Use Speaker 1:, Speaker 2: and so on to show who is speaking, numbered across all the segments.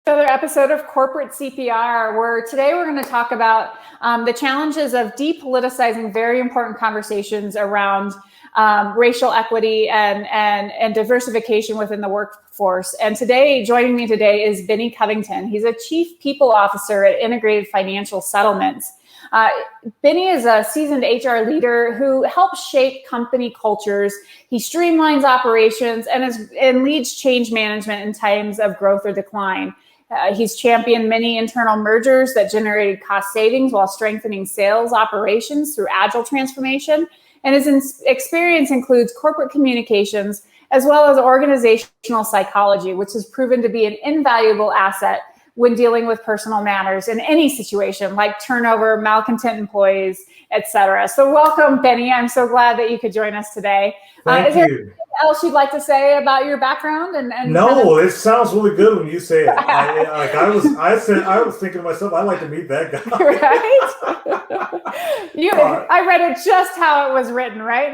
Speaker 1: Another episode of Corporate CPR, where today we're going to talk about the challenges of depoliticizing very important conversations around racial equity and diversification within the workforce. And joining me today is Benny Covington. He's a Chief People Officer at Integrated Financial Settlements. Benny is a seasoned HR leader who helps shape company cultures. He streamlines operations and leads change management in times of growth or decline. He's championed many internal mergers that generated cost savings while strengthening sales operations through Agile transformation. And his experience includes corporate communications as well as organizational psychology, which has proven to be an invaluable asset when dealing with personal matters in any situation like turnover, malcontent employees, etc. So welcome, Benny. I'm so glad that you could join us today.
Speaker 2: Thank
Speaker 1: is there
Speaker 2: you.
Speaker 1: anything else you'd like to say about your background?
Speaker 2: No, it sounds really good when you say it. I was thinking to myself, I'd like to meet that guy.
Speaker 1: Right? I read it just how it was written, right?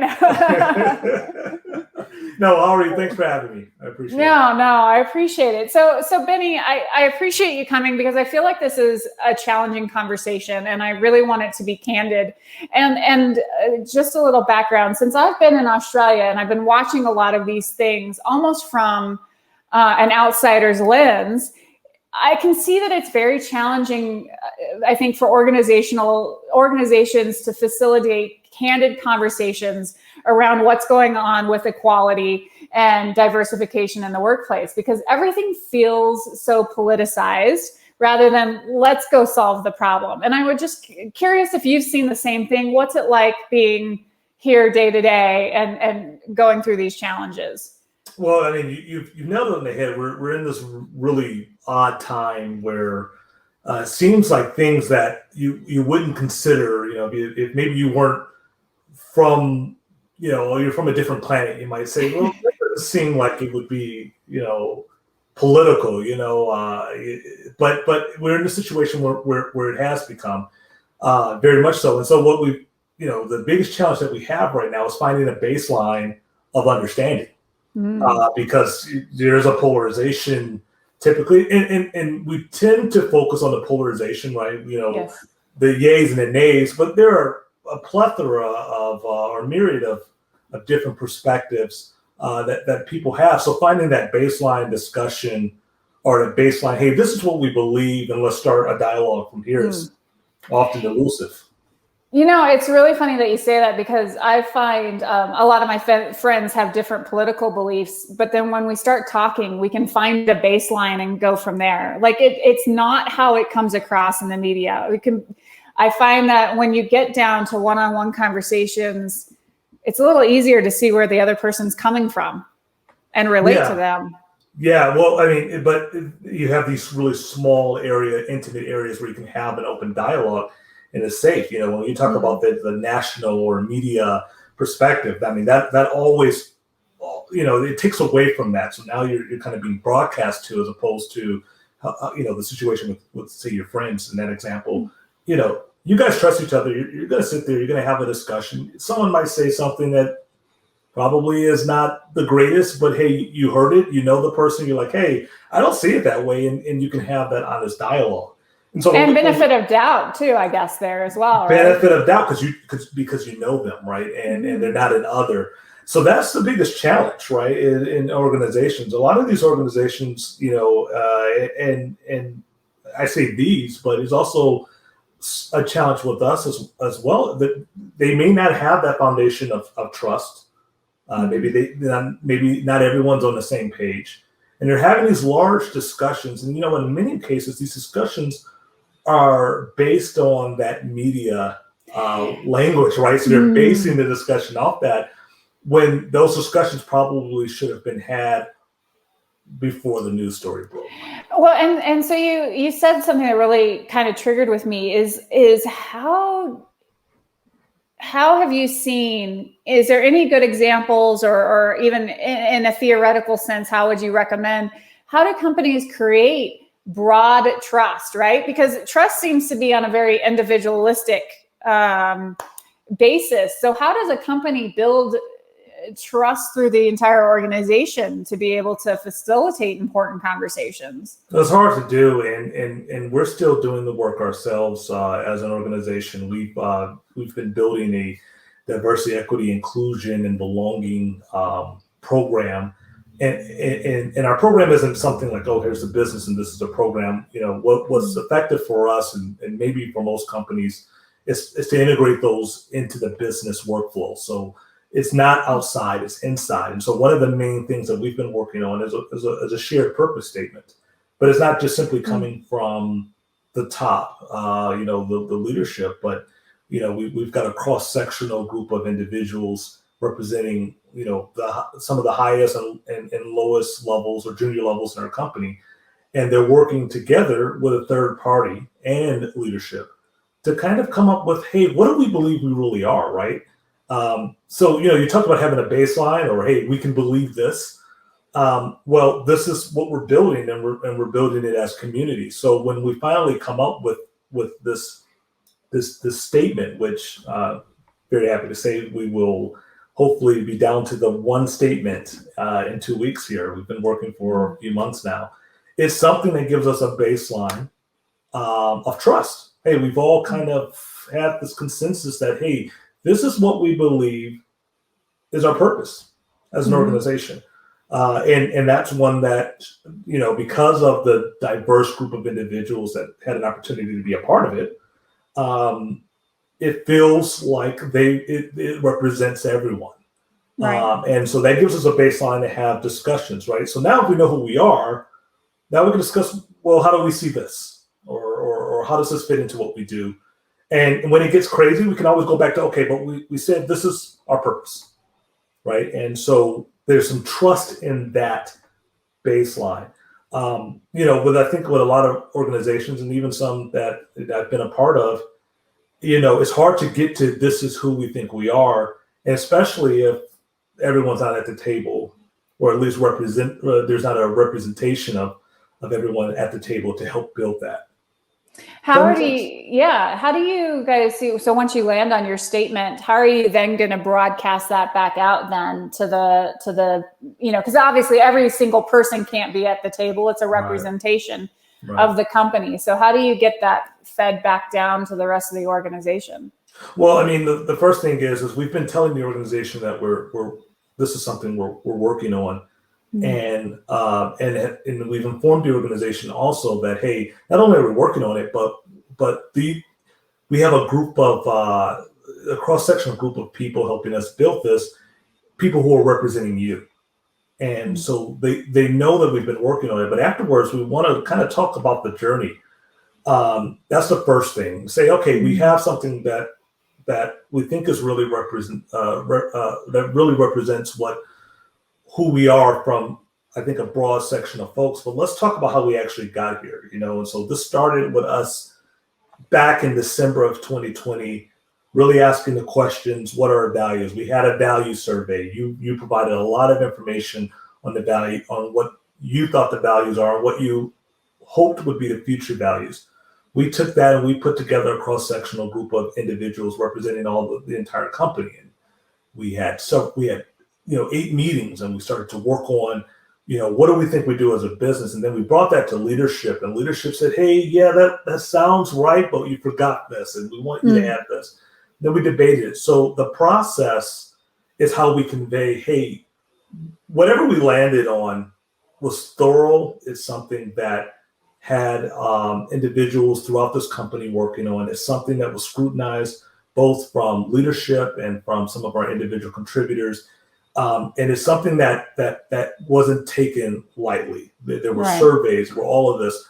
Speaker 2: No, Ari, thanks for having me. I appreciate it.
Speaker 1: No, I appreciate it. So Benny, I appreciate you coming because I feel like this is a challenging conversation and I really want it to be candid. And just a little background, since I've been in Australia and I've been watching a lot of these things almost from an outsider's lens, I can see that it's very challenging, I think, for organizations to facilitate candid conversations around what's going on with equality and diversification in the workplace, because everything feels so politicized rather than let's go solve the problem. And I would just curious if you've seen the same thing. What's it like being here day to day and going through these challenges?
Speaker 2: Well, I mean, you've nailed it on the head. We're in this really odd time where it seems like things that you wouldn't consider, if maybe you weren't from, you're from a different planet, you might say, well, it doesn't seem like it would be, political, but we're in a situation where it has become very much so. And so what the biggest challenge that we have right now is finding a baseline of understanding. Because there's a polarization typically, and we tend to focus on the polarization, right?
Speaker 1: Yes.
Speaker 2: The yays and the nays, but there are a plethora of or myriad of different perspectives that people have. So finding that baseline discussion or the baseline, hey, this is what we believe, and let's start a dialogue from here is often elusive.
Speaker 1: It's really funny that you say that because I find a lot of my friends have different political beliefs, but then when we start talking, we can find a baseline and go from there. Like it's not how it comes across in the media. I find that when you get down to one-on-one conversations, it's a little easier to see where the other person's coming from and relate to them.
Speaker 2: Yeah, well, I mean, but you have these really small intimate areas where you can have an open dialogue. And it's safe, when you talk about the national or media perspective, I mean, that always, it takes away from that. So now you're kind of being broadcast to, as opposed to, the situation with say your friends in that example, you guys trust each other. You're going to sit there, you're going to have a discussion. Someone might say something that probably is not the greatest, but hey, you heard it, the person, you're like, hey, I don't see it that way. And you can have that honest dialogue. And
Speaker 1: benefit of doubt too, I guess, there as well.
Speaker 2: Benefit of doubt because you know them, right? And they're not an other. So that's the biggest challenge, right? In organizations, a lot of these organizations, and I say these, but it's also a challenge with us as well. That they may not have that foundation of trust. Maybe not everyone's on the same page, and they're having these large discussions. And in many cases, these discussions are based on that media language, right? So they're basing the discussion off that, when those discussions probably should have been had before the news story broke.
Speaker 1: Well, and so you said something that really kind of triggered with me is how have you seen, is there any good examples or even in a theoretical sense, how would you recommend, how do companies create broad trust, right? Because trust seems to be on a very individualistic basis. So how does a company build trust through the entire organization to be able to facilitate important conversations.
Speaker 2: It's hard to do, and we're still doing the work ourselves as an organization. We've been building a diversity, equity, inclusion, and belonging program. And our program isn't something like, oh, here's the business and this is a program. What's effective for us and maybe for most companies is to integrate those into the business workflow. So it's not outside, it's inside. And so one of the main things that we've been working on is a shared purpose statement. But it's not just simply coming from the top, the leadership, but we've got a cross-sectional group of individuals representing some of the highest and lowest levels or junior levels in our company, and they're working together with a third party and leadership to kind of come up with, hey, what do we believe we really are, right? So you talk about having a baseline, or hey, we can believe this. Well, this is what we're building, and we're building it as community. So when we finally come up with this statement, which very happy to say we will hopefully be down to the one statement in 2 weeks here. We've been working for a few months now. It's something that gives us a baseline of trust. Hey, we've all kind of had this consensus that, hey, this is what we believe is our purpose as an organization. And that's one that, because of the diverse group of individuals that had an opportunity to be a part of it, it feels like it represents everyone. Right. And so that gives us a baseline to have discussions, right? So now if we know who we are, now we can discuss, well, how do we see this? Or how does this fit into what we do? And when it gets crazy, we can always go back to, okay, but we said this is our purpose, right? And so there's some trust in that baseline. But I think with a lot of organizations and even some that I've been a part of, it's hard to get to this is who we think we are, and especially if everyone's not at the table, or at least there's not a representation of everyone at the table to help build that.
Speaker 1: How do you guys see? So once you land on your statement, how are you then going to broadcast that back out then to the because obviously every single person can't be at the table. It's a representation of the company. So how do you get that fed back down to the rest of the organization?
Speaker 2: Well, I mean, the first thing is we've been telling the organization that this is something we're working on. And we've informed the organization also that, hey, not only are we working on it, but we have a group of a cross-sectional group of people helping us build this, people who are representing you. And so they know that we've been working on it, but afterwards we want to kind of talk about the journey. That's the first thing. Say, okay, we have something that we think is really that really represents who we are from, I think, a broad section of folks. But let's talk about how we actually got here, And so this started with us back in December of 2020, really asking the questions, what are our values? We had a value survey. You provided a lot of information on the value, on what you thought the values are, what you hoped would be the future values. We took that and we put together a cross-sectional group of individuals representing the entire company. And we had 8 meetings, and we started to work on, what do we think we do as a business? And then we brought that to leadership, and leadership said, hey, yeah, that sounds right, but you forgot this, and we want you to add this. Then we debated it. So the process is how we convey, hey, whatever we landed on was thorough. It's something that had individuals throughout this company working on. It's something that was scrutinized both from leadership and from some of our individual contributors. And it's something that wasn't taken lightly. There were surveys, there were all of this.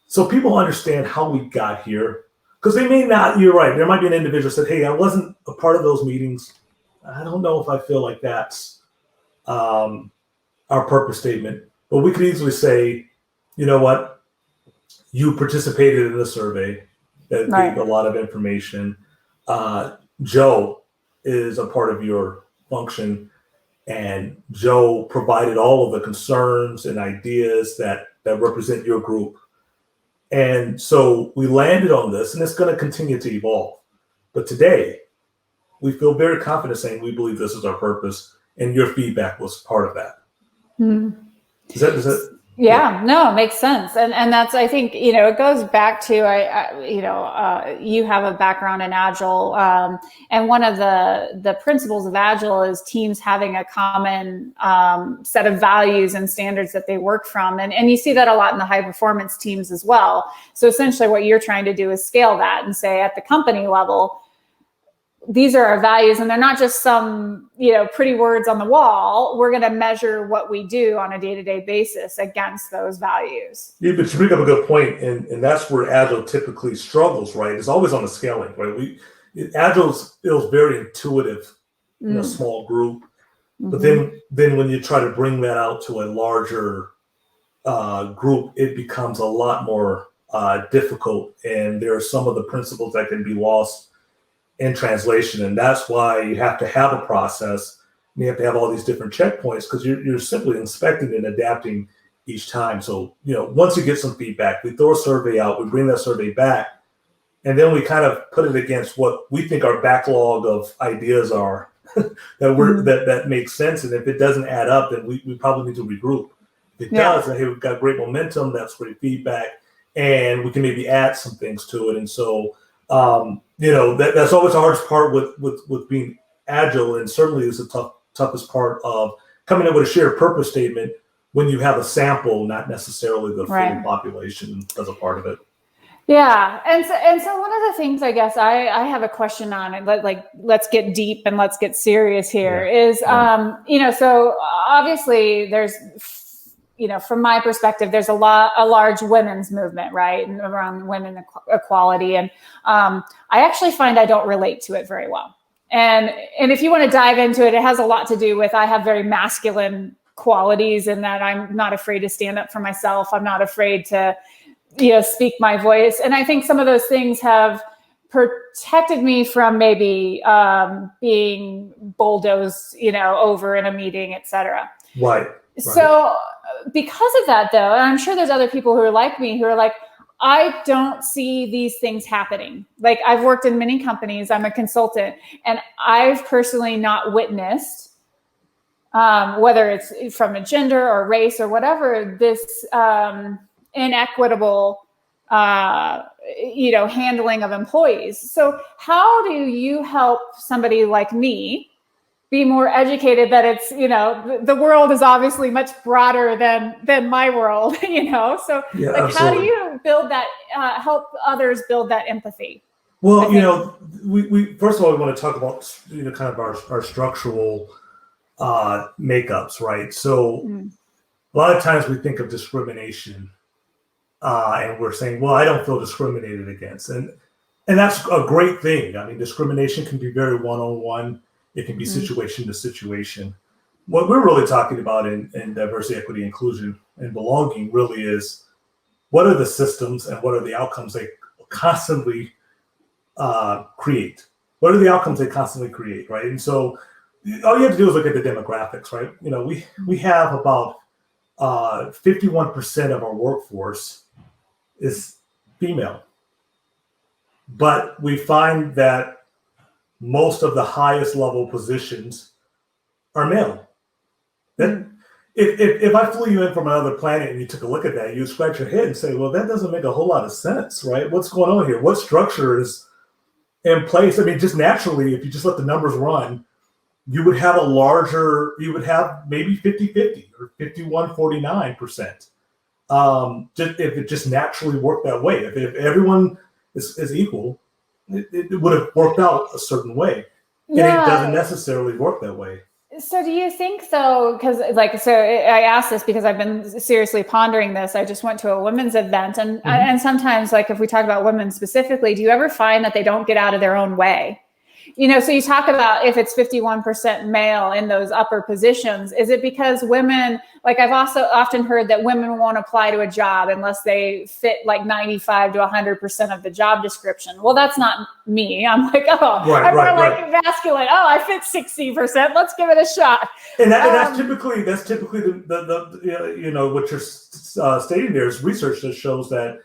Speaker 2: So people understand how we got here, because they may not, you're right, there might be an individual who said, hey, I wasn't a part of those meetings. I don't know if I feel like that's our purpose statement. But we could easily say, you know what? You participated in the survey that gave a lot of information. Joe is a part of your function, and Joe provided all of the concerns and ideas that represent your group. And so we landed on this, and it's going to continue to evolve. But today, we feel very confident saying we believe this is our purpose, and your feedback was part of that. Is that
Speaker 1: Yeah, no, it makes sense. And that's, I think, it goes back to, you have a background in Agile. And one of the principles of Agile is teams having a common set of values and standards that they work from. And you see that a lot in the high performance teams as well. So essentially what you're trying to do is scale that and say at the company level, these are our values, and they're not just some, pretty words on the wall. We're going to measure what we do on a day-to-day basis against those values.
Speaker 2: Yeah, but you bring up a good point, and that's where Agile typically struggles, right? It's always on the scaling, right? Agile feels very intuitive in a small group, but then when you try to bring that out to a larger group, it becomes a lot more difficult, and there are some of the principles that can be lost in translation. And that's why you have to have a process, and you have to have all these different checkpoints, because you're simply inspecting and adapting each time. So, once you get some feedback, we throw a survey out, we bring that survey back, and then we kind of put it against what we think our backlog of ideas are that makes sense. And if it doesn't add up, then we probably need to regroup. If it does, then hey, we've got great momentum, that's great feedback, and we can maybe add some things to it. And so that's always the hardest part with being Agile, and certainly is the toughest part of coming up with a shared purpose statement when you have a sample, not necessarily the full population as a part of it.
Speaker 1: Yeah, and so one of the things I guess I have a question on, and let's get deep and let's get serious here, is so obviously there's, from my perspective, there's a large women's movement, right, and around women equality, and I actually find I don't relate to it very well. And if you want to dive into it, it has a lot to do with I have very masculine qualities, in that I'm not afraid to stand up for myself. I'm not afraid to, speak my voice, and I think some of those things have protected me from maybe being bulldozed, over in a meeting, etc.
Speaker 2: Right.
Speaker 1: So because of that, though, and I'm sure there's other people who are like me, who are like, I don't see these things happening. Like, I've worked in many companies, I'm a consultant, and I've personally not witnessed, whether it's from a gender or race or whatever, this inequitable, handling of employees. So how do you help somebody like me be more educated that it's, the world is obviously much broader than my world, So how do you build that, help others build that empathy?
Speaker 2: Well, we first of all, we want to talk about, kind of our structural makeups, right? So a lot of times we think of discrimination and we're saying, well, I don't feel discriminated against. And that's a great thing. I mean, discrimination can be very one-on-one. It can be situation to situation. What we're really talking about in diversity, equity, inclusion, and belonging really is, what are the systems and what are the outcomes they constantly create? What are the outcomes they constantly create, right? And so all you have to do is look at the demographics, right? We have about 51% of our workforce is female. But we find that most of the highest level positions are male. If I flew you in from another planet and you took a look at that, you scratch your head and say, well, that doesn't make a whole lot of sense, right? What's going on here? What structure is in place? I mean, just naturally, if you just let the numbers run, you would have maybe 50-50 or 51-49%. Just if it just naturally worked that way. If everyone is equal, it would have worked out a certain way. And it doesn't necessarily work that way.
Speaker 1: So do you think, though, because I asked this because I've been seriously pondering this. I just went to a women's event, and sometimes, if we talk about women specifically, do you ever find that they don't get out of their own way? So you talk about if it's 51% male in those upper positions, is it because women, I've also often heard that women won't apply to a job unless they fit 95 to 100% of the job description. Well, that's not me. I'm I'm more masculine. Oh, I fit 60%. Let's give it a shot.
Speaker 2: And that's typically the what you're stating there is research that shows that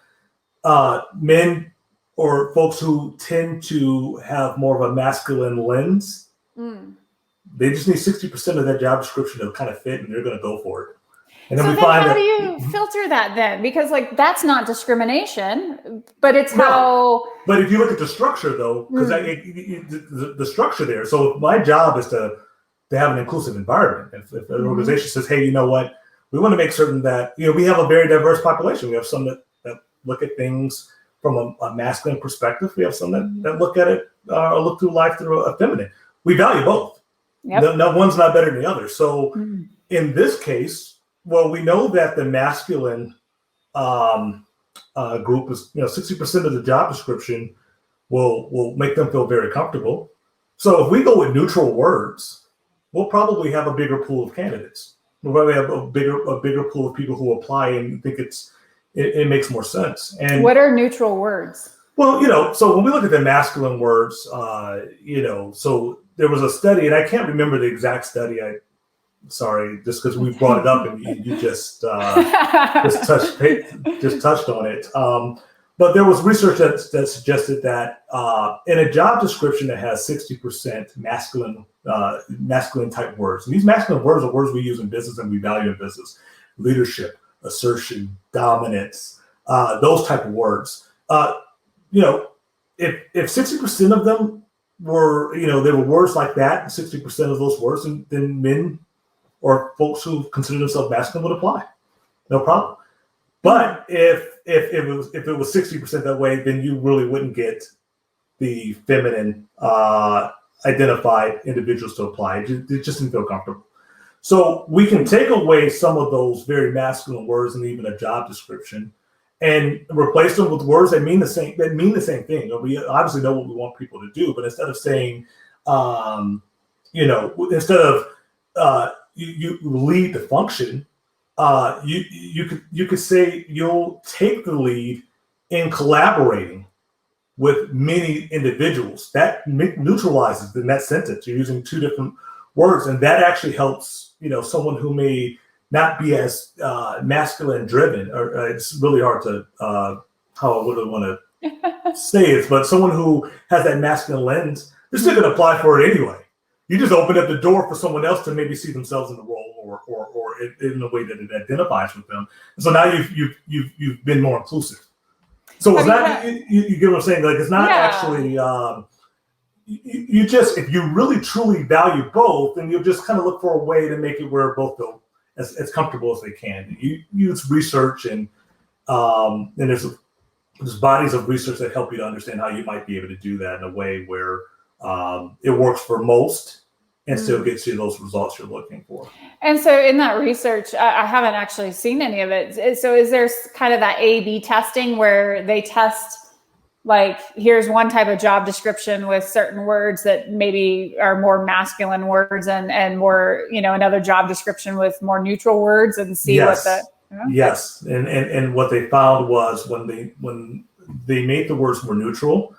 Speaker 2: men, or folks who tend to have more of a masculine lens, They just need 60% of that job description to kind of fit, and they're going to go for it. And then
Speaker 1: so
Speaker 2: we
Speaker 1: then
Speaker 2: find
Speaker 1: how
Speaker 2: that,
Speaker 1: do you filter that then? Because like that's not discrimination, but it's
Speaker 2: no.
Speaker 1: how.
Speaker 2: But if you look at the structure, though, because the structure there. So my job is to have an inclusive environment. If an organization says, hey, you know what, we want to make certain that we have a very diverse population. We have some that look at things from a masculine perspective. We have some that look at it look through life through a feminine. We value both.
Speaker 1: Yep.
Speaker 2: No one's not better than the other. So in this case, well, we know that the masculine group is 60% of the job description will make them feel very comfortable. So if we go with neutral words, we'll probably have a bigger pool of candidates. We'll probably have a bigger pool of people who apply and think it makes more sense. And
Speaker 1: what are neutral words?
Speaker 2: Well, so when we look at the masculine words, so there was a study, and I can't remember the exact study. Sorry, just because we brought it up and you just touched on it. But there was research that suggested that in a job description that has 60% masculine type words, and these masculine words are words we use in business and we value in business: leadership, assertion, dominance, those type of words. If 60% of them were, there were words like that, 60% of those words, then men or folks who consider themselves masculine would apply, no problem. But if it was 60% that way, then you really wouldn't get the feminine identified individuals to apply. It just didn't feel comfortable. So we can take away some of those very masculine words and even a job description, and replace them with words that mean the same thing. We obviously know what we want people to do, but instead of saying, instead of you lead the function, you could say you'll take the lead in collaborating with many individuals. That neutralizes in that sentence. You're using two different words, and that actually helps someone who may not be as masculine driven, or it's really hard to how I would want to say it, but someone who has that masculine lens, they're still going to apply for it anyway. You just open up the door for someone else to maybe see themselves in the role, or in a way that it identifies with them. And so now you've been more inclusive. So it's not you get what I'm saying? Like it's not actually you just, if you really truly value both, then you'll just kind of look for a way to make it where both feel as comfortable as they can. You use research and there's bodies of research that help you to understand how you might be able to do that in a way where it works for most and still gets you those results you're looking for.
Speaker 1: And so in that research, I haven't actually seen any of it. So is there kind of that A/B testing where they test, like, here's one type of job description with certain words that maybe are more masculine words and more, another job description with more neutral words, and see what the...
Speaker 2: Yes. And what they found was when they made the words more neutral,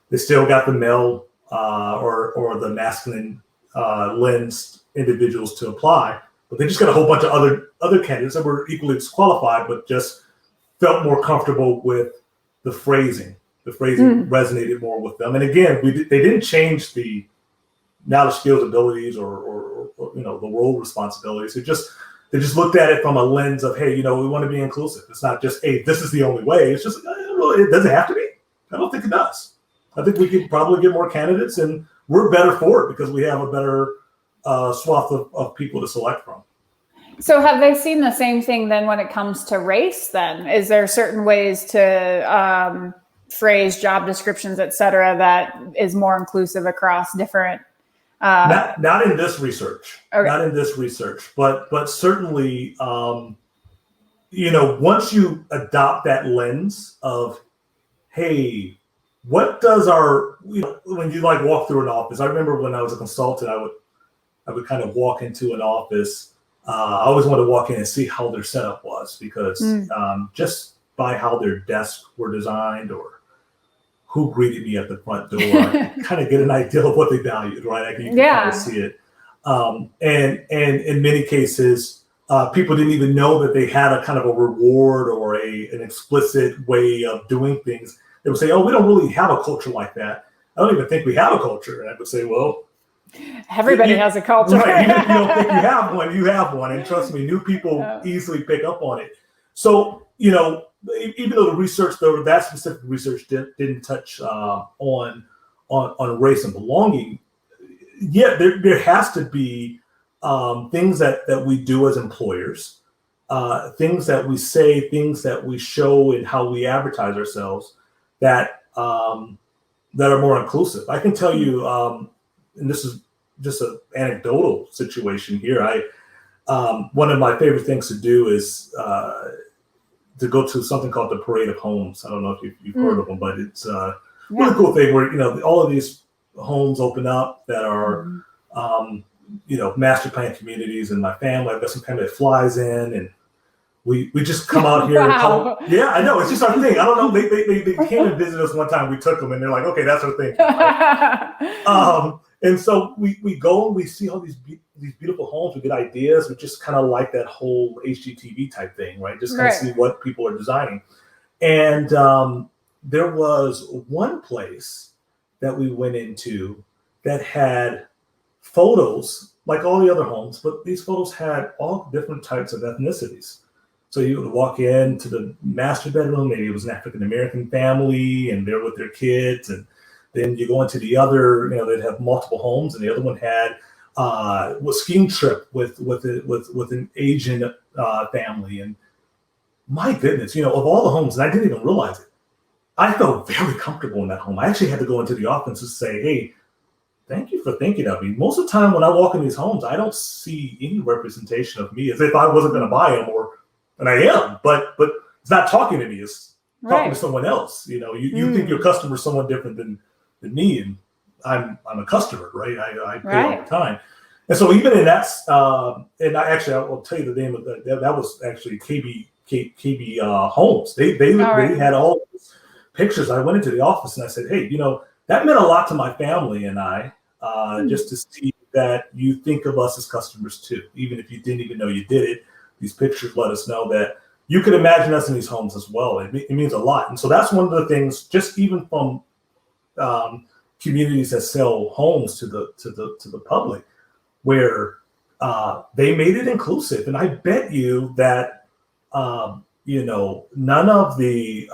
Speaker 2: they still got the male or the masculine lens individuals to apply, but they just got a whole bunch of other candidates that were equally disqualified, but just felt more comfortable with the phrasing. The phrasing resonated more with them. And again, they didn't change the knowledge, skills, abilities, or the role responsibilities. They just looked at it from a lens of, hey, we want to be inclusive. It's not just, hey, this is the only way. It's just, it doesn't have to be. I don't think it does. I think we could probably get more candidates, and we're better for it because we have a better swath of people to select from.
Speaker 1: So have they seen the same thing then when it comes to race then? Is there certain ways to phrase job descriptions, et cetera, that is more inclusive across different...
Speaker 2: Not in this research.
Speaker 1: Okay.
Speaker 2: Not in this research, but certainly, once you adopt that lens of, hey, what does when you walk through an office? I remember when I was a consultant, I would kind of walk into an office. I always wanted to walk in and see how their setup was, because just by how their desks were designed or who greeted me at the front door, I kind of get an idea of what they valued, right? You can kind of see it. And in many cases, people didn't even know that they had a kind of a reward or an explicit way of doing things. They would say, oh, we don't really have a culture like that. I don't even think we have a culture. And I would say, well,
Speaker 1: Everybody has a culture.
Speaker 2: Right. You don't think you have one. And trust me, new people easily pick up on it. So, even though that specific research didn't touch on race and belonging, yeah, there has to be things that we do as employers, things that we say, things that we show in how we advertise ourselves that are more inclusive. I can tell you, and this is just an anecdotal situation here. One of my favorite things to do is to go to something called the Parade of Homes. I don't know if you've heard of them, but it's a really cool thing where all of these homes open up that are master plan communities. And my family, I've got some family that flies in, and we just come out here.
Speaker 1: Wow.
Speaker 2: Yeah, I know, it's just our thing. I don't know. They came and visited us one time. We took them, and they're like, okay, that's our thing. And so we go and we see all these beautiful homes. We get ideas. We just kind of like that whole HGTV type thing, right? Just kind of see what people are designing. And there was one place that we went into that had photos like all the other homes, but these photos had all different types of ethnicities. So you would walk into the master bedroom, maybe it was an African-American family and they're with their kids. And then you go into the other, they'd have multiple homes, and the other one had a skiing trip with an Asian family. And my goodness, of all the homes, and I didn't even realize it, I felt very comfortable in that home. I actually had to go into the office and say, hey, thank you for thinking of me. Most of the time when I walk in these homes, I don't see any representation of me, as if I wasn't going to buy them, and I am, but it's not talking to me. It's talking to someone else. You think your customer is someone different than me, and I'm a customer, right? I pay all the time. And so even in that, and I will tell you the name of that was actually KB Homes. They had all these pictures. I went into the office and I said, hey, that meant a lot to my family and I, just to see that you think of us as customers too, even if you didn't even know you did it. These pictures let us know that you could imagine us in these homes as well. It means a lot. And so that's one of the things, just even from communities that sell homes to the public, where they made it inclusive. And I bet you that none of the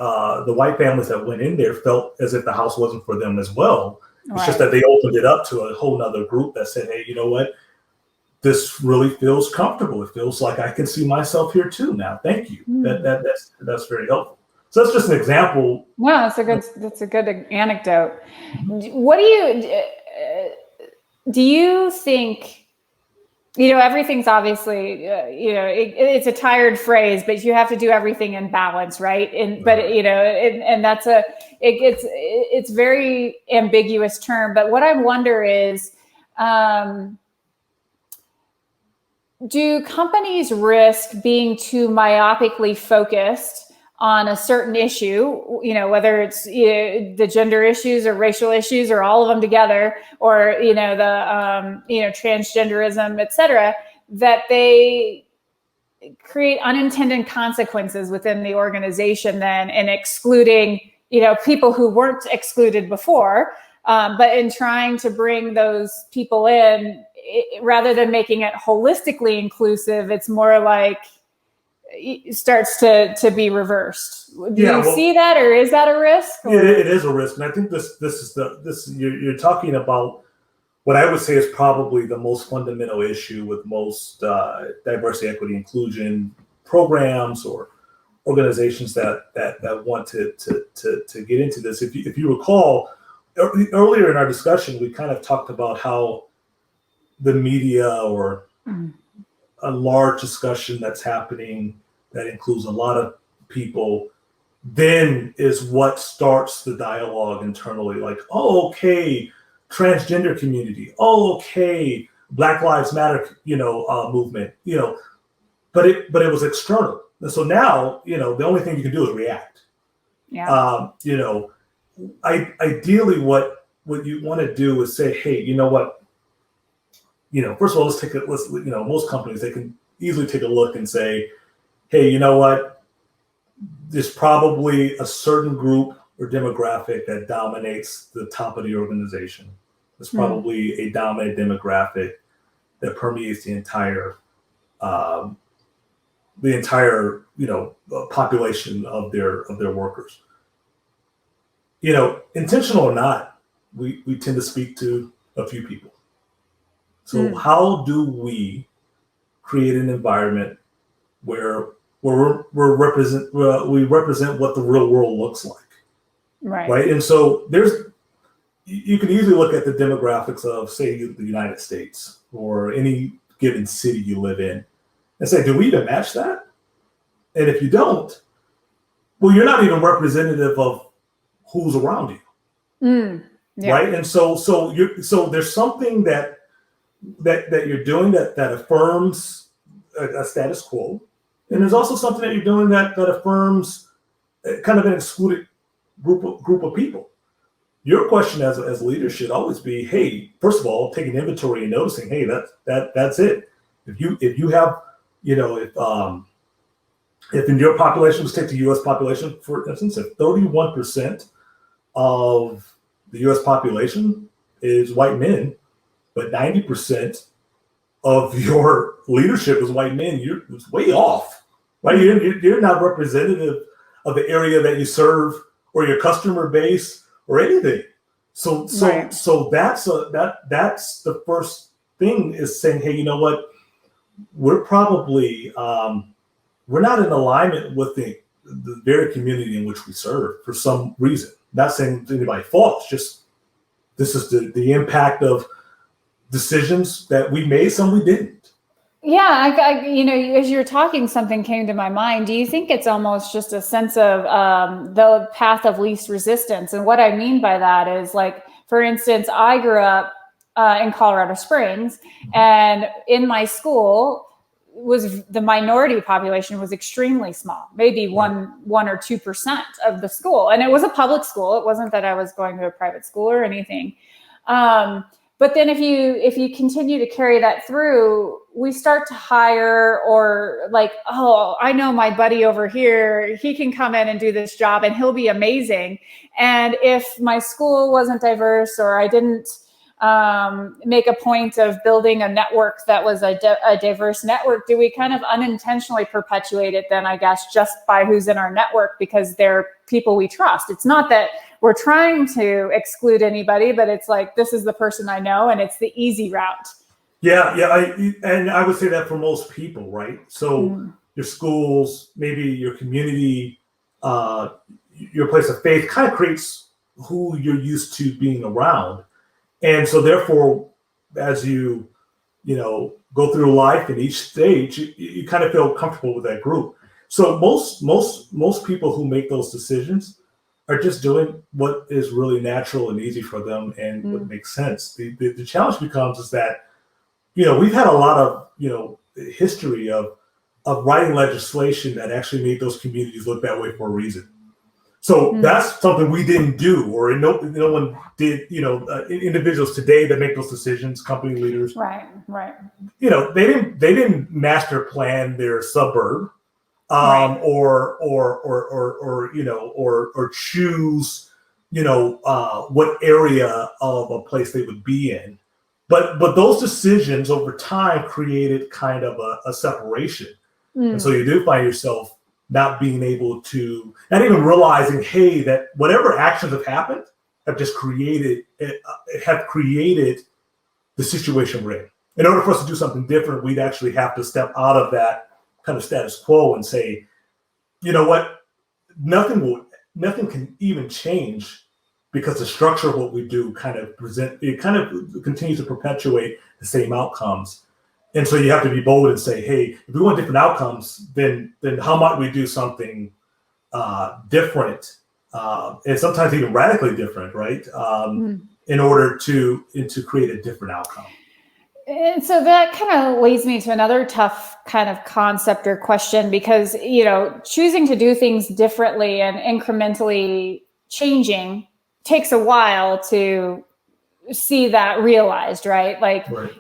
Speaker 2: white families that went in there felt as if the house wasn't for them as well. It's just that they opened it up to a whole nother group that said, hey, you know what? This really feels comfortable. It feels like I can see myself here too now. Thank you. That's very helpful. So that's just an example.
Speaker 1: No, that's a good anecdote. What do you think? Everything's obviously, it's a tired phrase, but you have to do everything in balance, right? And that's it's very ambiguous term. But what I wonder is, do companies risk being too myopically focused on a certain issue, whether it's the gender issues or racial issues or all of them together, or the transgenderism, et cetera, that they create unintended consequences within the organization then, and excluding people who weren't excluded before, but in trying to bring those people in, rather than making it holistically inclusive, it's more like it starts to be reversed. Do you see that, or is that a risk?
Speaker 2: Yeah, it is a risk, and I think this you're talking about what I would say is probably the most fundamental issue with most diversity, equity, inclusion programs or organizations that want to get into this. If you recall, earlier in our discussion, we kind of talked about how the media or a large discussion that's happening that includes a lot of people then is what starts the dialogue internally. Like, oh, okay, transgender community. Oh, okay, Black Lives Matter, movement. But it was external, and so now the only thing you can do is react.
Speaker 1: Yeah.
Speaker 2: Ideally, what you want to do is say, hey, you know what? First of all, most companies, they can easily take a look and say, hey, you know what? There's probably a certain group or demographic that dominates the top of the organization. is probably a dominant demographic that permeates the entire population of their workers. Intentional or not, we tend to speak to a few people. So how do we create an environment where we represent what the real world looks like, right? And so you can easily look at the demographics of, say, the United States or any given city you live in and say, do we even match that? And if you don't, well, you're not even representative of who's around you, right? And so there's something that you're doing that affirms a status quo, and there's also something that you're doing that affirms kind of an excluded group of people. Your question as leader should always be, hey, first of all, taking inventory and noticing, hey, that's it. If you have, if in your population, let's take the U.S. population for instance, if 31% of the U.S. population is white men, but 90% of your leadership is white men, it's way off, right? You're not representative of the area that you serve or your customer base or anything. So that's the first thing, is saying, hey, you know what? We're probably we're not in alignment with the very community in which we serve for some reason. Not saying it's anybody's fault. It's just this is the impact of decisions that we made, some we didn't.
Speaker 1: Yeah, as you're talking, something came to my mind. Do you think it's almost just a sense of the path of least resistance? And what I mean by that is, like, for instance, I grew up in Colorado Springs, and in my school the minority population was extremely small, maybe 1 or 2% of the school, and it was a public school. It wasn't that I was going to a private school or anything. But then if you continue to carry that through, we start to hire, or like, oh, I know my buddy over here, he can come in and do this job and he'll be amazing. And if my school wasn't diverse, or I didn't make a point of building a network that was a diverse network, do we kind of unintentionally perpetuate it then, I guess, just by who's in our network, because they're people we trust? It's not that we're trying to exclude anybody, but it's like, this is the person I know, and it's the easy route.
Speaker 2: Yeah. And I would say that for most people, right? So your schools, maybe your community, your place of faith kind of creates who you're used to being around. And so therefore, as you go through life in each stage, you kind of feel comfortable with that group. So most people who make those decisions are just doing what is really natural and easy for them and what makes sense. The challenge becomes is that, we've had a lot of, history of writing legislation that actually made those communities look that way for a reason. So that's something we didn't do, or no one did. Individuals today that make those decisions, company leaders,
Speaker 1: right.
Speaker 2: They didn't master plan their suburb, or choose, what area of a place they would be in. But those decisions over time created kind of a separation, and so you do find yourself not being able to, not even realizing, hey, that whatever actions have happened have just created the situation we're in. In order for us to do something different, we'd actually have to step out of that kind of status quo and say, you know what, nothing can even change, because the structure of what we do kind of continues to perpetuate the same outcomes. And so you have to be bold and say, hey, if we want different outcomes, then how might we do something different, and sometimes even radically different, right? In order to create a different outcome.
Speaker 1: And so that kind of leads me to another tough kind of concept or question, because, choosing to do things differently and incrementally changing takes a while to see that realized, right? Like,
Speaker 2: right.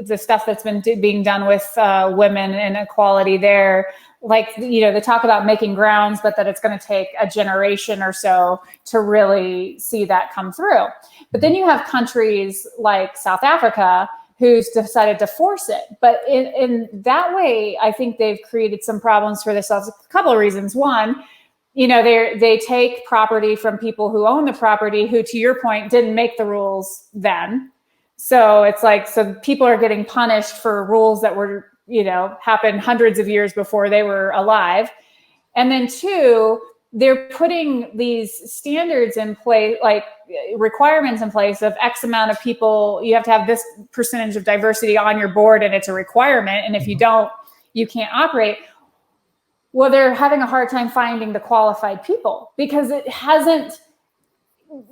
Speaker 1: the stuff that's been being done with women and equality there. Like, they talk about making grounds, but that it's going to take a generation or so to really see that come through. But then you have countries like South Africa who's decided to force it. But in that way, I think they've created some problems for themselves. A couple of reasons. One, they take property from people who own the property, who, to your point, didn't make the rules then. So it's like, so people are getting punished for rules that were, happened hundreds of years before they were alive. And then two, they're putting these standards in place, like requirements in place of X amount of people. You have to have this percentage of diversity on your board, and it's a requirement. And if you don't, you can't operate. Well, they're having a hard time finding the qualified people because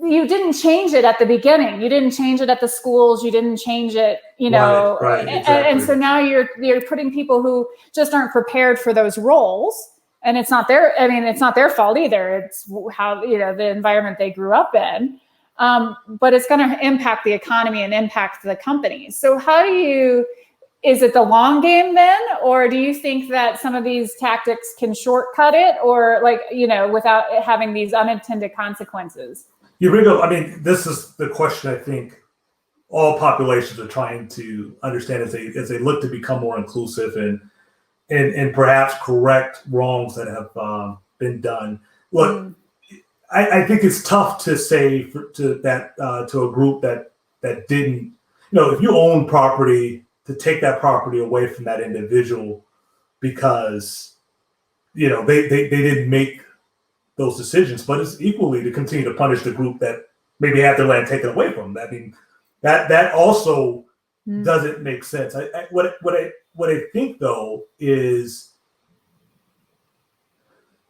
Speaker 1: you didn't change it at the beginning. You didn't change it at the schools. You didn't change it,
Speaker 2: Right, exactly.
Speaker 1: And so now you're putting people who just aren't prepared for those roles. And it's not their fault either. It's how, the environment they grew up in. But it's going to impact the economy and impact the companies. So is it the long game then? Or do you think that some of these tactics can shortcut it, or without having these unintended consequences?
Speaker 2: You bring up, this is the question I think all populations are trying to understand as they look to become more inclusive and perhaps correct wrongs that have been done. Look, I think it's tough to say to a group that didn't, if you own property, to take that property away from that individual because, they didn't make those decisions, but it's equally to continue to punish the group that maybe had their land taken away from them. That also doesn't make sense. What I think though is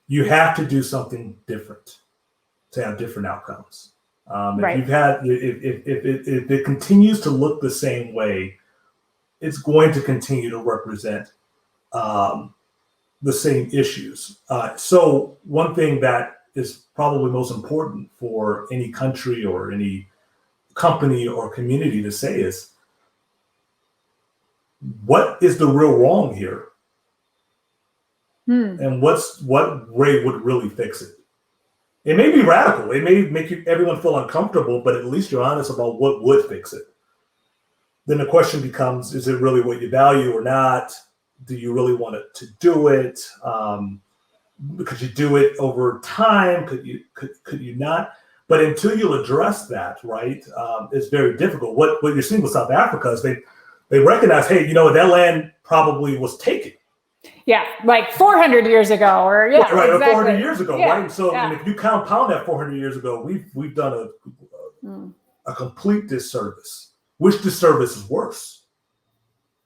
Speaker 2: you have to do something different to have different outcomes. Right. If it continues to look the same way, it's going to continue to represent the same issues. So one thing that is probably most important for any country or any company or community to say is, what is the real wrong here? And what way would really fix it? It may be radical. It may make everyone feel uncomfortable, but at least you're honest about what would fix it. Then the question becomes, is it really what you value or not? Do you really want to do it? Could you do it over time? Could you not? But until you address that, right, it's very difficult. What you're seeing with South Africa is they recognize, hey, that land probably was taken. Yeah,
Speaker 1: like 400 years ago, or
Speaker 2: right,
Speaker 1: exactly.
Speaker 2: Or 400 years ago, right? So if you compound that 400 years ago, we've done a complete disservice. Which disservice is worse?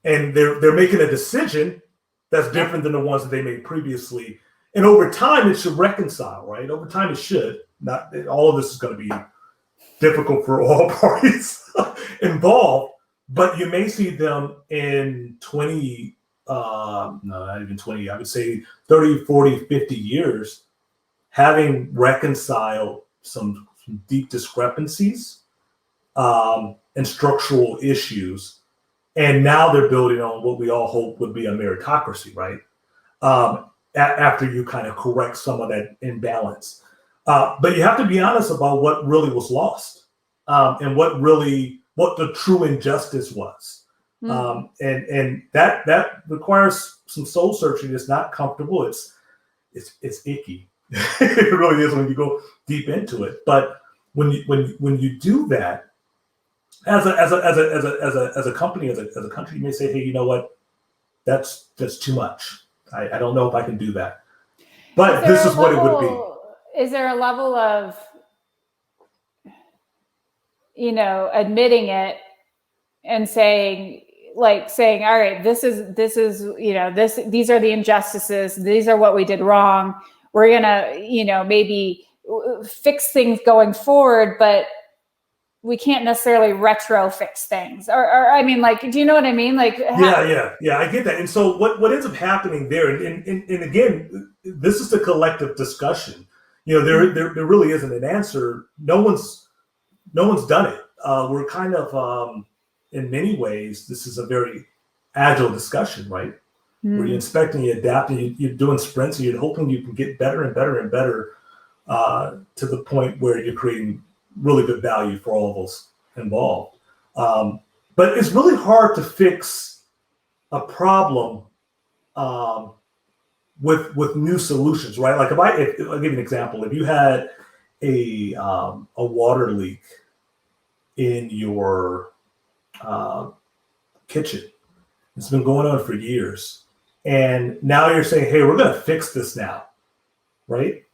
Speaker 2: And they're making a decision that's different than the ones that they made previously. And over time, it should reconcile, right? Over time, it should. Not all of this is going to be difficult for all parties involved, but you may see them in 20, no, not even 20, I would say 30, 40, 50 years, having reconciled some deep discrepancies and structural issues. And now they're building on what we all hope would be a meritocracy, right? After you kind of correct some of that imbalance. But you have to be honest about what really was lost and what the true injustice was. And that requires some soul searching. It's not comfortable. It's icky. It really is when you go deep into it. But when you do that, as a company, as a country, you may say, hey, you know what? That's too much. I don't know if I can do that. But this is what it would be.
Speaker 1: Is there a level of, admitting it and saying, all right, these are the injustices. These are what we did wrong. We're going to, maybe fix things going forward, but we can't necessarily retro fix things or do you know what I mean?
Speaker 2: Yeah, I get that. And so what ends up happening there, and again, this is the collective discussion. There really isn't an answer. No one's done it. We're kind of in many ways, this is a very agile discussion, right? Where you inspect and you adapt and you're doing sprints and you're hoping you can get better and better and better to the point where you're creating really good value for all of us involved. But it's really hard to fix a problem with new solutions, right? Like if I'll give you an example. If you had a water leak in your kitchen, it's been going on for years, and now you're saying, "Hey, we're going to fix this now," right?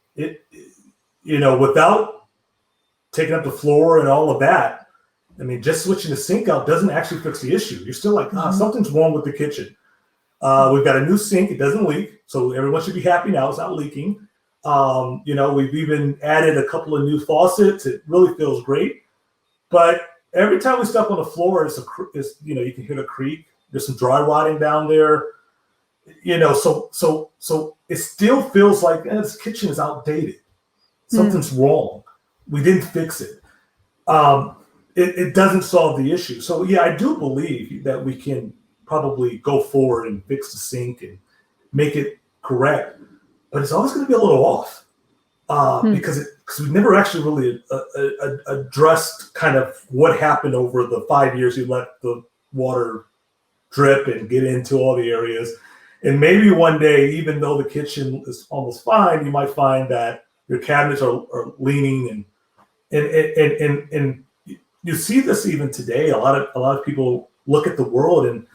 Speaker 2: Without taking up the floor and all of that. I mean, just switching the sink out doesn't actually fix the issue. You're still like, something's wrong with the kitchen. We've got a new sink; it doesn't leak, so everyone should be happy now. It's not leaking. We've even added a couple of new faucets. It really feels great, but every time we step on the floor, you can hear the creak. There's some dry rotting down there, so it still feels like this kitchen is outdated. Something's wrong. We didn't fix it. It doesn't solve the issue. So yeah, I do believe that we can probably go forward and fix the sink and make it correct, but it's always going to be a little off because we've never actually really addressed kind of what happened over the 5 years you let the water drip and get into all the areas. And maybe one day, even though the kitchen is almost fine, you might find that your cabinets are leaning and you see this even today. A lot of people look at the world and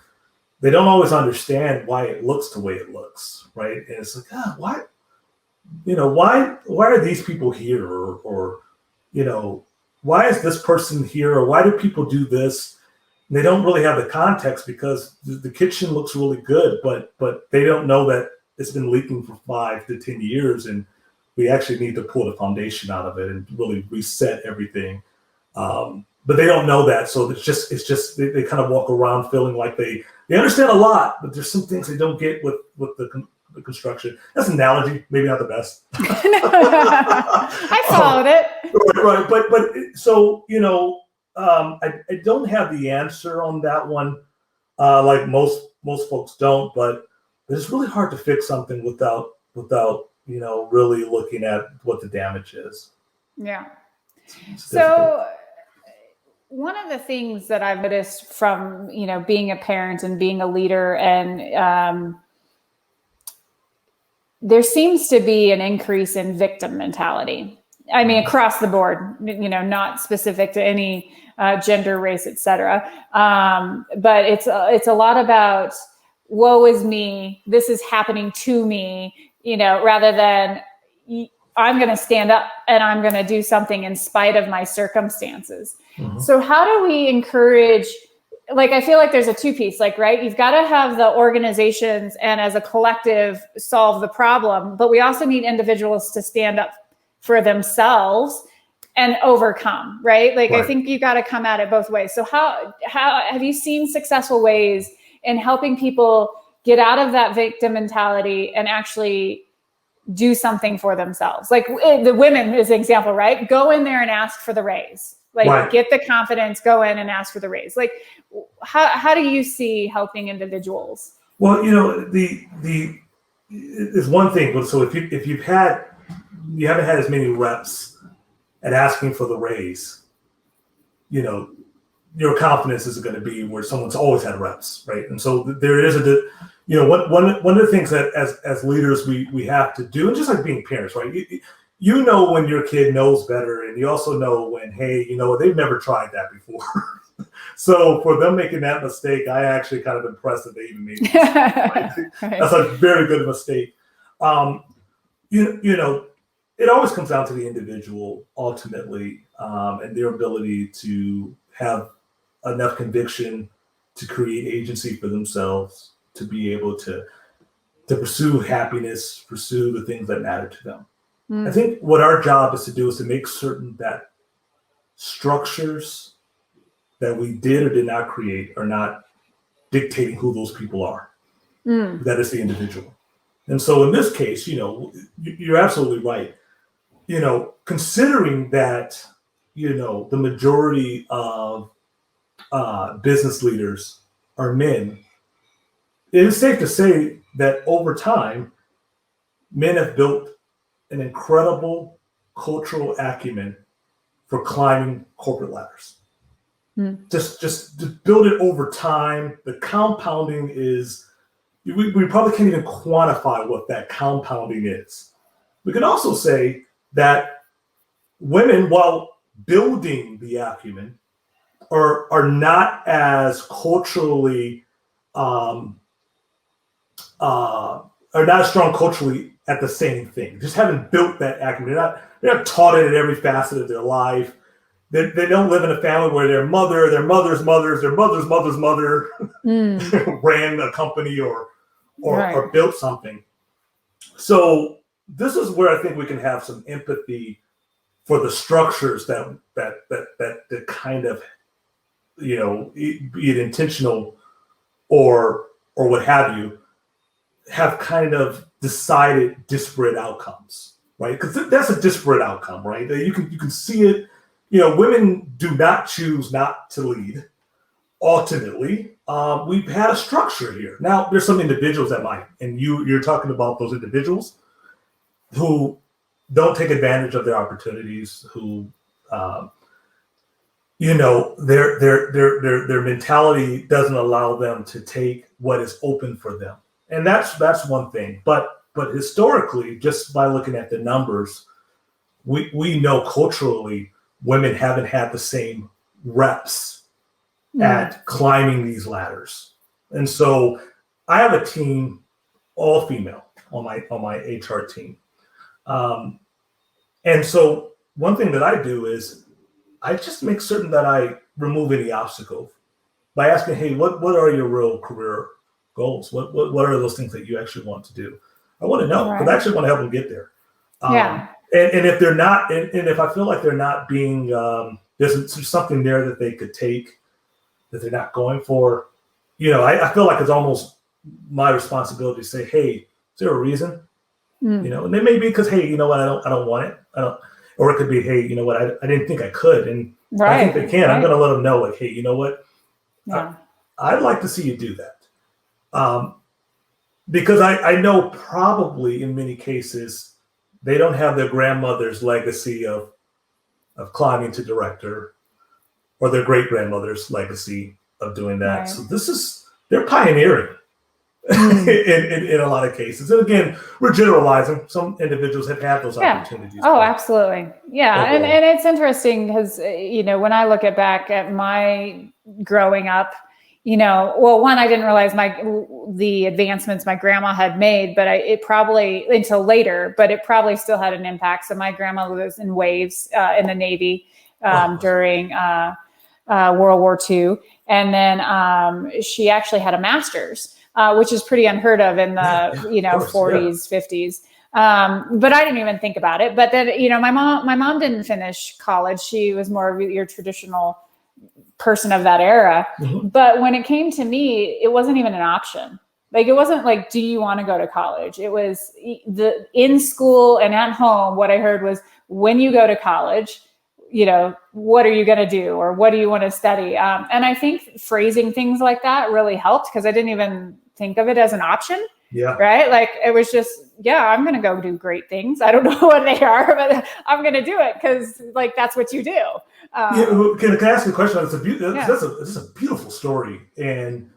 Speaker 2: they don't always understand why it looks the way it looks, right? And it's like, why are these people here, or why is this person here, or why do people do this? And they don't really have the context because the kitchen looks really good, but they don't know that it's been leaking for 5 to 10 years, and we actually need to pull the foundation out of it and really reset everything. But they don't know that, so it's just they kind of walk around feeling like they understand a lot, but there's some things they don't get with the construction. That's an analogy, maybe not the best.
Speaker 1: I followed it.
Speaker 2: Right, but so I don't have the answer on that one, like most folks don't. But it's really hard to fix something without really looking at what the damage is.
Speaker 1: Yeah.
Speaker 2: It's
Speaker 1: so.
Speaker 2: difficult.
Speaker 1: One of the things that I've noticed from, being a parent and being a leader, and there seems to be an increase in victim mentality. I mean, across the board, not specific to any gender, race, et cetera. But it's a lot about woe is me. This is happening to me, rather than I'm going to stand up and I'm going to do something in spite of my circumstances. Mm-hmm. So how do we encourage, I feel like there's a two-piece, right? You've got to have the organizations and as a collective solve the problem, but we also need individuals to stand up for themselves and overcome, right? Right. I think you got to come at it both ways. So how have you seen successful ways in helping people get out of that victim mentality and actually do something for themselves? The women is an example, right? Go in there and ask for the raise. Get the confidence, go in and ask for the raise. How do you see helping individuals? Well,
Speaker 2: the is one thing. So if you haven't had as many reps at asking for the raise, your confidence isn't going to be where someone's always had reps, right? And so there is one of the things that as leaders we have to do, and just like being parents, right? When your kid knows better, and you also know when, hey, they've never tried that before. So for them making that mistake, I actually kind of impressed that they even made it. Right? That's a very good mistake. It always comes down to the individual ultimately, and their ability to have enough conviction to create agency for themselves, to be able to pursue happiness, pursue the things that matter to them. I think what our job is to do is to make certain that structures that we did or did not create are not dictating who those people are. That is the individual. And so in this case, you're absolutely right. Considering that, the majority of business leaders are men, it is safe to say that over time, men have built an incredible cultural acumen for climbing corporate ladders. Just build it over time. The compounding is, we probably can't even quantify what that compounding is. We can also say that women, while building the acumen, are not as culturally, are not as strong culturally at the same thing. Just haven't built that acumen. They're not taught it in every facet of their life. They don't live in a family where their mother's mother ran a company or built something. So this is where I think we can have some empathy for the structures that kind of, be it intentional or what have you, have kind of decided disparate outcomes, right? Because that's a disparate outcome, right? You can see it. Women do not choose not to lead. Ultimately, we've had a structure here. Now, there's some individuals that might, and you're talking about those individuals who don't take advantage of their opportunities, who, their mentality doesn't allow them to take what is open for them, and that's one thing. But historically, just by looking at the numbers, we know culturally women haven't had the same reps at climbing these ladders. And so I have a team, all female, on my HR team. And so one thing that I do is I just make certain that I remove any obstacles by asking, hey, what are your real career goals? What are those things that you actually want to do? I want to know, because I actually want to help them get there. And if they're not, and if I feel like they're not being, there's something there that they could take that they're not going for, I feel like it's almost my responsibility to say, hey, is there a reason? And it may be because, hey, you know what, I don't want it. Or it could be, hey, you know what, I didn't think I could. And I think they can. I'm going to let them know, like, hey, you know what, I'd like to see you do that. Because I know probably in many cases, they don't have their grandmother's legacy of climbing to director, or their great grandmother's legacy of doing that. So they're pioneering in a lot of cases. And again, we're generalizing. Some individuals have had those opportunities.
Speaker 1: Oh, absolutely. Yeah. And it's interesting because, when I look back at my growing up, one, I didn't realize the advancements my grandma had made, but it probably until later, but it probably still had an impact. So my grandma was in waves in the Navy during World War II. And then she actually had a master's, which is pretty unheard of in the, 40s, 50s. But I didn't even think about it. But then, my mom didn't finish college. She was more of your traditional person of that era. But when it came to me, it wasn't even an option. Like, it wasn't like, do you want to go to college? It was in school and at home. What I heard was, when you go to college, what are you going to do? Or what do you want to study? And I think phrasing things like that really helped, because I didn't even think of it as an option. Yeah. Right. Like, it was just, I'm going to go do great things. I don't know what they are, but I'm going to do it because, like, that's what you do.
Speaker 2: Can I ask you a question? It's a beautiful story. And,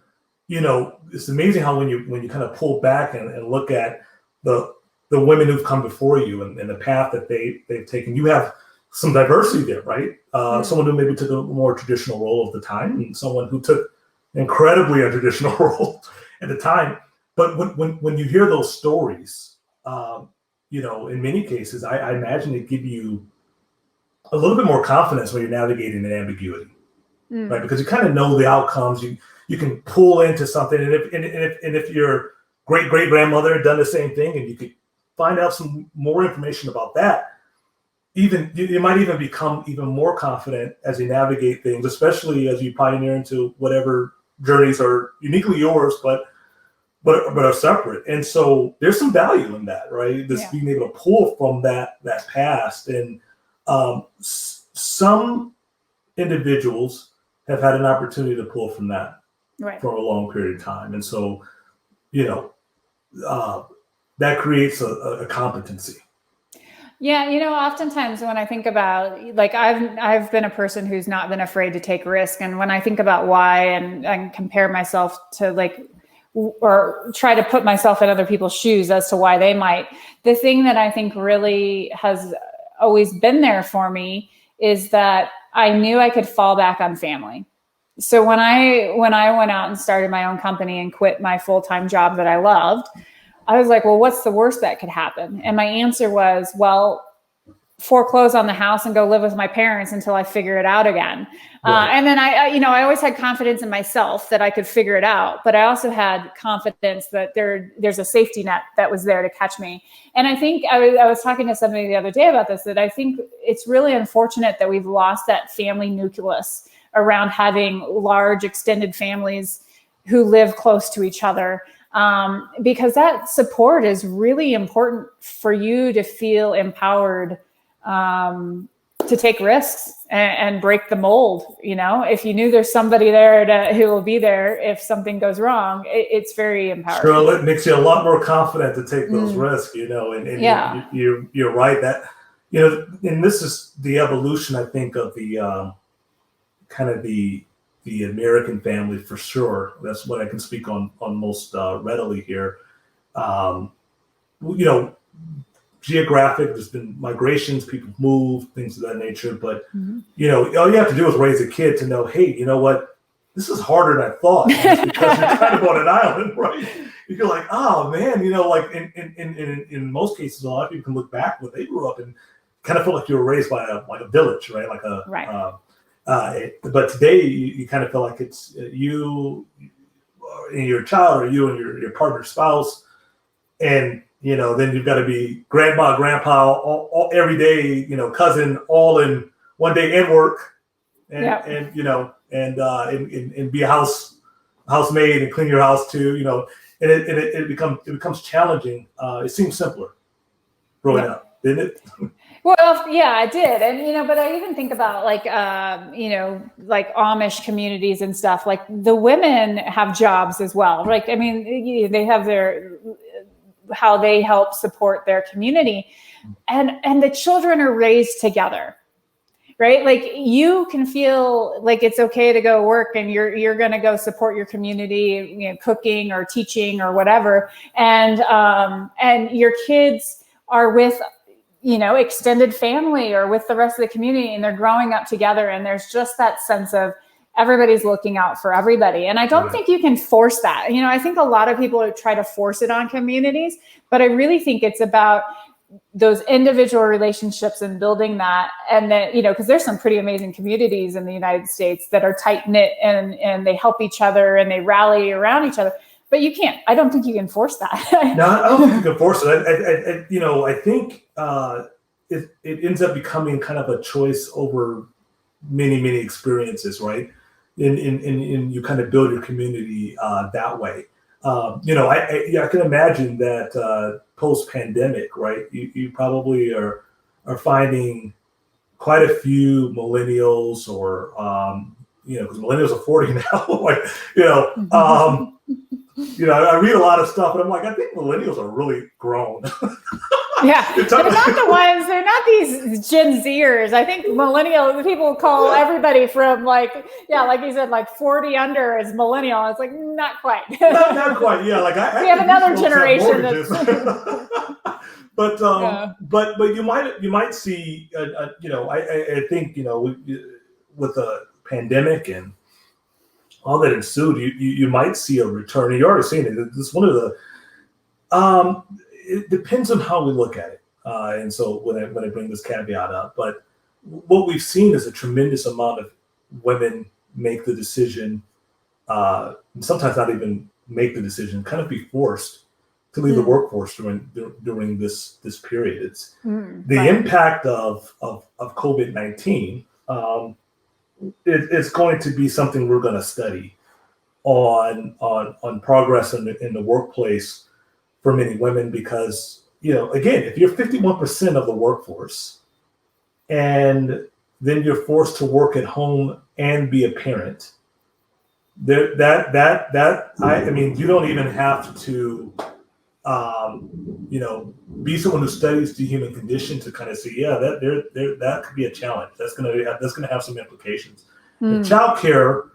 Speaker 2: it's amazing how when you kind of pull back and look at the women who've come before you and the path that they've taken, you have some diversity there, right? Someone who maybe took a more traditional role of the time, and someone who took an incredibly untraditional role at the time. But when you hear those stories, in many cases, I imagine it give you a little bit more confidence when you're navigating an ambiguity, right? Because you kind of know the outcomes. You can pull into something, and if your great grandmother had done the same thing, and you could find out some more information about that, you might even become even more confident as you navigate things, especially as you pioneer into whatever journeys are uniquely yours, but are separate. And so there's some value in that, right? This being able to pull from that past. And some individuals have had an opportunity to pull from that
Speaker 1: Right.
Speaker 2: for a long period of time. And so, you know, that creates a competency.
Speaker 1: Yeah, oftentimes when I think about, like, I've been a person who's not been afraid to take risk, and when I think about why and compare myself to, like, or try to put myself in other people's shoes as to why they might, the thing that I think really has always been there for me is that I knew I could fall back on family. So when I went out and started my own company and quit my full-time job that I loved, I was like, well, what's the worst that could happen? And my answer was, well, foreclose on the house and go live with my parents until I figure it out again. Right. And then I always had confidence in myself that I could figure it out, but I also had confidence that there's a safety net that was there to catch me. And I think I was talking to somebody the other day about this, that I think it's really unfortunate that we've lost that family nucleus around having large extended families who live close to each other. Because that support is really important for you to feel empowered to take risks and break the mold. If you knew there's somebody there who will be there if something goes wrong, it's very empowering.
Speaker 2: Sure, it makes you a lot more confident to take those risks. And yeah. You're right that and this is the evolution, I think, of the kind of the American family, for sure. That's what I can speak on most readily here. Geographic, there's been migrations, people move, things of that nature. But, all you have to do is raise a kid to know, hey, you know what? This is harder than I thought. Because you're kind of on an island, right? You're like, oh, man, like in most cases, a lot of people can look back when they grew up and kind of feel like you were raised by a village, right? Like a
Speaker 1: right.
Speaker 2: But today you kind of feel like it's you and your child, or you and your partner, spouse, and then you've got to be grandma, grandpa, all every day, cousin, all in one day, and work, and
Speaker 1: yep.
Speaker 2: and be a housemaid and clean your house too, and it becomes challenging. It seems simpler growing up, didn't it?
Speaker 1: Well, yeah, I did. And, but I even think about like Amish communities and stuff. Like, the women have jobs as well. Like, I mean, they have how they help support their community, and the children are raised together, right? Like, you can feel like it's okay to go work and you're going to go support your community, cooking or teaching or whatever. And your kids are with extended family or with the rest of the community, and they're growing up together, and there's just that sense of everybody's looking out for everybody. And I don't think you can force that. I think a lot of people try to force it on communities, but I really think it's about those individual relationships and building that. And then, because there's some pretty amazing communities in the United States that are tight knit and they help each other and they rally around each other. But you can't. I don't think you can force that.
Speaker 2: No, I don't think you can force it. I think it ends up becoming kind of a choice over many, many experiences, right? And you kind of build your community that way. I can imagine that post-pandemic, right? You probably are finding quite a few millennials, or because millennials are 40 now, I read a lot of stuff, and I'm like, I think millennials are really grown.
Speaker 1: Yeah, they're not these Gen Zers. I think millennial people call everybody from like you said, like 40 under is millennial. It's like, not quite.
Speaker 2: not quite. Yeah, like we
Speaker 1: have another generation that's.
Speaker 2: But you might see, I think with the pandemic and all that ensued, you might see a return. And you're already seeing it. It's one of the. It depends on how we look at it, and so when I bring this caveat up, but what we've seen is a tremendous amount of women make the decision, and sometimes not even make the decision, kind of be forced to leave the workforce during this period. It's the impact of COVID-19. It's going to be something we're going to study on progress in the workplace for many women, because again, if you're 51% of the workforce and then you're forced to work at home and be a parent. I mean, you don't even have to, be someone who studies the human condition to kind of see, that could be a challenge. That's gonna have some implications. Childcare,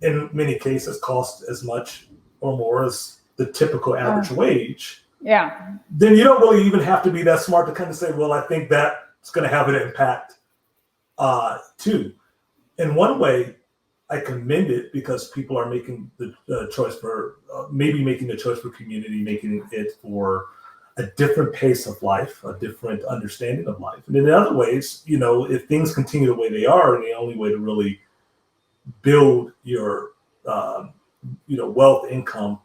Speaker 2: in many cases, costs as much or more as the typical average wage.
Speaker 1: Yeah.
Speaker 2: Then you don't really even have to be that smart to kind of say, well, I think that's going to have an impact too. In one way, I commend it because people are making the choice for making the choice for community, making it for a different pace of life, a different understanding of life. And in other ways, if things continue the way they are, and the only way to really build your wealth, income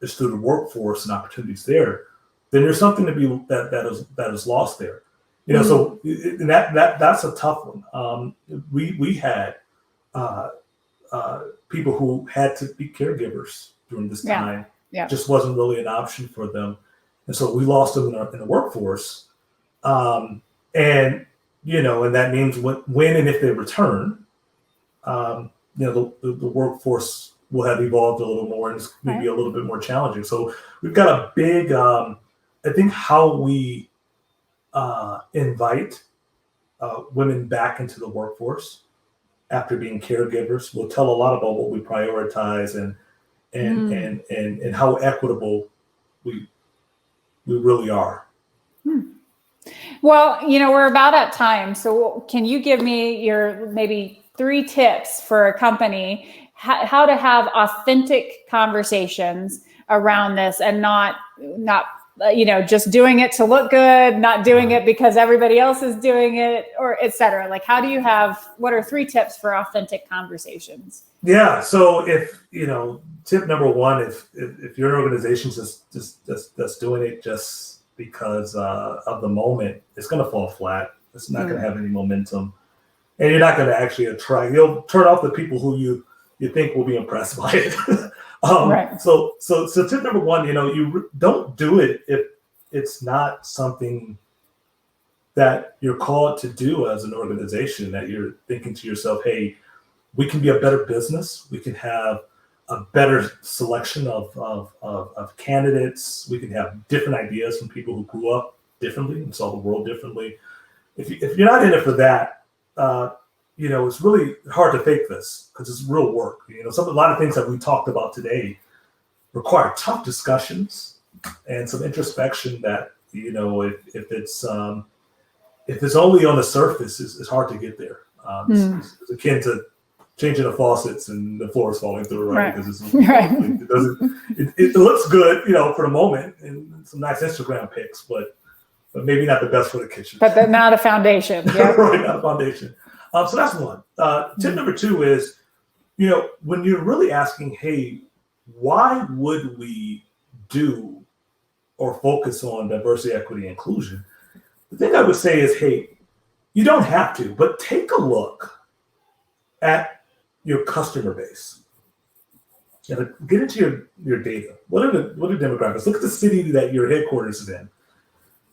Speaker 2: is through the workforce and opportunities there, then there's something to be that is lost there. So and that's a tough one. We had people who had to be caregivers during this time. Just wasn't really an option for them, and so we lost them in the workforce. And that means when and if they return, the workforce will have evolved a little more and it's maybe a little bit more challenging. So we've got a big, I think how we invite women back into the workforce after being caregivers will tell a lot about what we prioritize and how equitable we really are.
Speaker 1: Well, we're about at time. So can you give me your maybe 3 tips for a company how to have authentic conversations around this and not just doing it to look good, not doing it because everybody else is doing it, or et cetera? Like, what are 3 tips for authentic conversations?
Speaker 2: Yeah. So if, tip number 1, if your organization that's doing it just because of the moment, it's going to fall flat. It's not going to have any momentum, and you're not going to actually attract. You'll turn off the people who you think will be impressed by it. So tip number 1, you don't do it if it's not something that you're called to do as an organization, that you're thinking to yourself, hey, we can be a better business. We can have a better selection of candidates. We can have different ideas from people who grew up differently and saw the world differently. If you're not in it for that, it's really hard to fake this because it's real work. A lot of things that we talked about today require tough discussions and some introspection that, if it's only on the surface, it's hard to get there. It's akin to changing the faucets and the floor is falling through, right? Because it looks good, for the moment and some nice Instagram pics, but maybe not the best for the kitchen.
Speaker 1: But not a foundation. Yeah.
Speaker 2: Right, not a foundation. So that's one. Tip number 2 is, when you're really asking, hey, why would we do or focus on diversity, equity, inclusion? The thing I would say is, hey, you don't have to, but take a look at your customer base. Get into your data. What are demographics? Look at the city that your headquarters is in,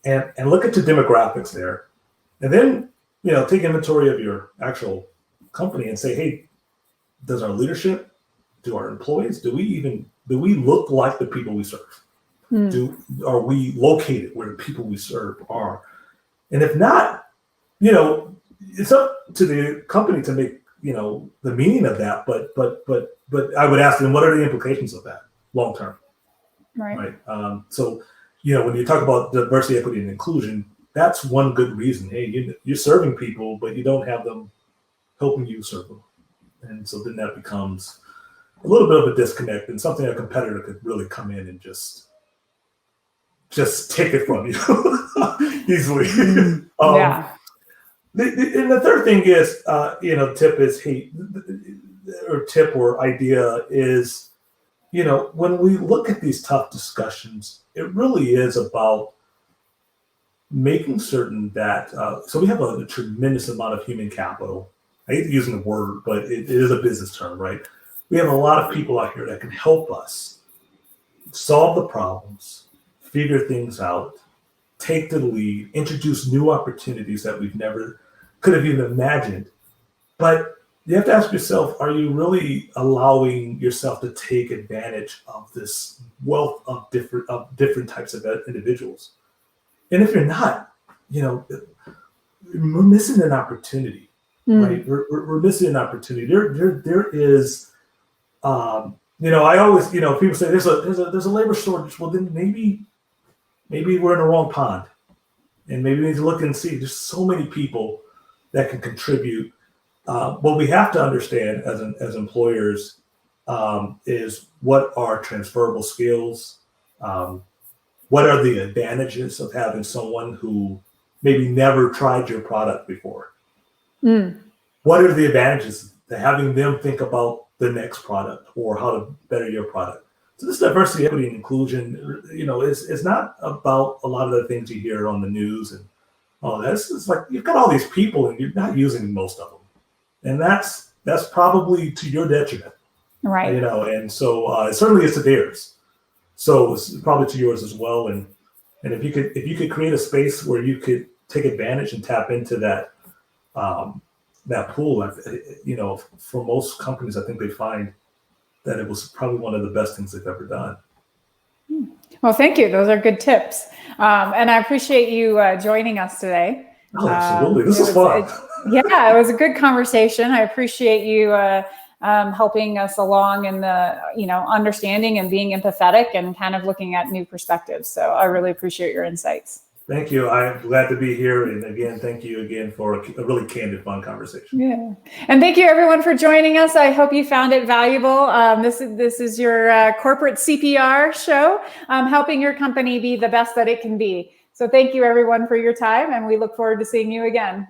Speaker 2: and look at your demographics there, and then take inventory of your actual company and say, hey, does our leadership, do our employees, do we look like the people we serve? Are we located where the people we serve are? And if not, it's up to the company to make the meaning of that. But I would ask them, what are the implications of that long term? Right. So when you talk about diversity, equity, and inclusion, that's one good reason. Hey, you're serving people, but you don't have them helping you serve them. And so then that becomes a little bit of a disconnect and something a competitor could really come in and just take it from you easily. And the third thing is, tip is, hey, or tip or idea is, when we look at these tough discussions, it really is about making certain that, so we have a tremendous amount of human capital. I hate using the word, but it is a business term, right? We have a lot of people out here that can help us solve the problems, figure things out, take the lead, introduce new opportunities that we've never could have even imagined But you have to ask yourself, are you really allowing yourself to take advantage of this wealth of different types of individuals? And if you're not, you know, we're missing an opportunity, right? We're missing an opportunity. There is, you know, I always, you know, people say there's a labor shortage. Well, then maybe we're in the wrong pond, and maybe we need to look and see. There's so many people that can contribute. What we have to understand as employers is what are transferable skills. What are the advantages of having someone who maybe never tried your product before? What are the advantages to having them think about the next product or how to better your product? So this diversity, equity, and inclusion, you know, is not about a lot of the things you hear on the news and all that. It's like you've got all these people and you're not using most of them, and that's probably to your detriment,
Speaker 1: Right.
Speaker 2: You know, and so certainly it's to theirs. So it's probably to yours as well. And if you could create a space where you could take advantage and tap into that that pool, you know, for most companies, I think they find that it was probably one of the best things they've ever done.
Speaker 1: Well, thank you. Those are good tips. And I appreciate you joining us today.
Speaker 2: Oh, absolutely. This was fun.
Speaker 1: Yeah, it was a good conversation. I appreciate you helping us along in the, you know, understanding and being empathetic and kind of looking at new perspectives. So I really appreciate your insights.
Speaker 2: Thank you. I'm glad to be here. And again, thank you again for a really candid, fun conversation.
Speaker 1: Yeah. And thank you everyone for joining us. I hope you found it valuable. This is your corporate CPR show, helping your company be the best that it can be. So thank you everyone for your time, and we look forward to seeing you again.